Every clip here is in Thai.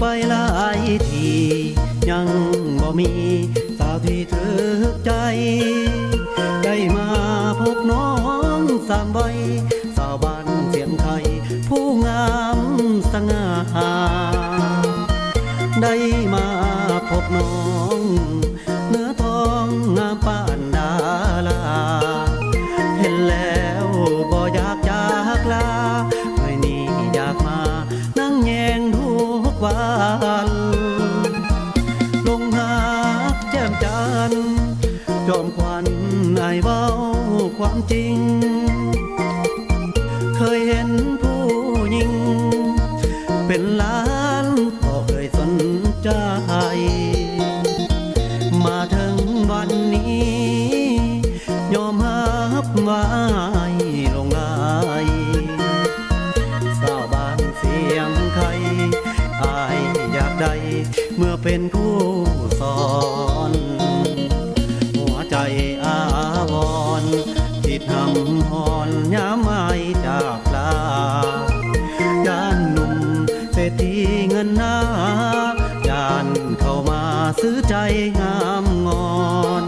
ไปหลายทียังบ่มีสาวที่ถึกใจได้มาพบน้องสามใบสาวบ้านเสียงไทยผู้งามสง่าได้มาพบน้องเนื้อทองงามปานดาราเห็นแล้วบ่อยากจากลาไม่นี่อยากมานั่งแยงทุกวันลงหาแจ่มจันทร์จอมควันไอเว้าความจริงเคยเห็นผู้หญิงเป็นล้านก็เคยสนใจมาถึงวันนี้ยอมรับว่าลงไหลสาวบ้านเสียงไทยอายอยากได้เมื่อเป็นผู้สอนหัวใจอาวรณ์จิตหำหอนย้ำไม่จากลาย่านหนุ่มเศรษฐีเงินหน้าย่านเข้ามาซื้อใจงามงอน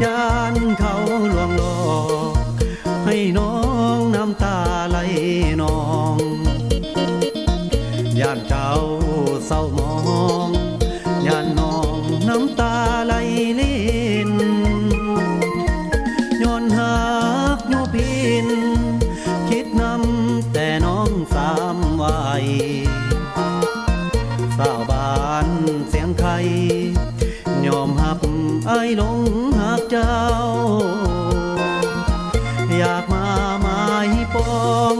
ย่านเขาลวงหลอกให้น้องน้ำตาไหลนองย่านเจ้าเศร้ามองย่านน้องน้ำตาไหลลินย้อนหากโยพินคิดนำแต่น้องสามวัยสาวบ้านเสียงไทยยอมหับไอ้หลงหักเจ้าอยากมาหมายปอง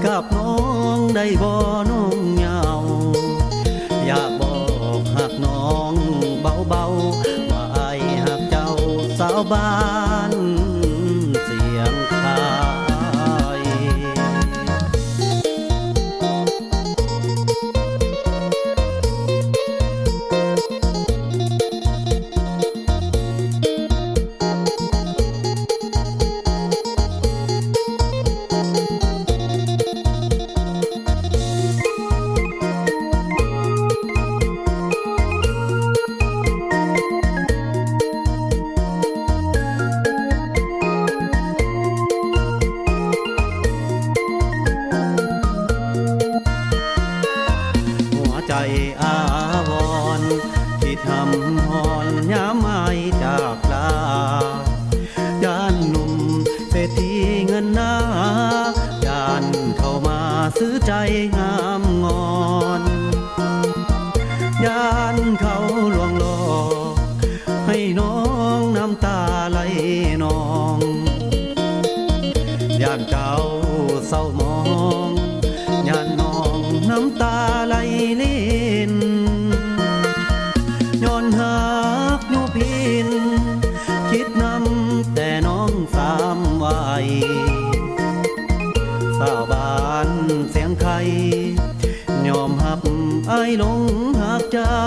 กับน้องได้บ่น้องเหงาอยากบอกหักน้องเบาๆว่าไอ้หักเจ้าสาวบ้านเสียงไทยใจอาวรณ์ที่ทำหอนย้ำไม่จากลาย่านหนุ่มเศรษฐีเงินหน้าย่านเข้ามาซื้อใจงามงอนย่านเขาลวงหลอกให้น้องน้ำตาไหลนองย่านเจ้าเศร้ามองย่านน้องน้ำตาไหลลินย้อนหักโยพินคิดนำแต่น้องสามวัยสาวบ้านเสียงไทยยอมหับไอ้หลงหักเจ้า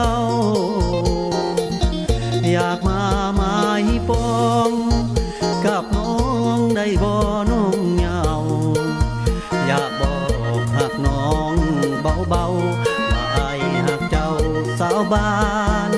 อยากมาหมายปองกับน้องได้บ่น้องเหงาอยากบอกหักน้องเบาๆว่าไอ้หักเจ้าสาวบ้าน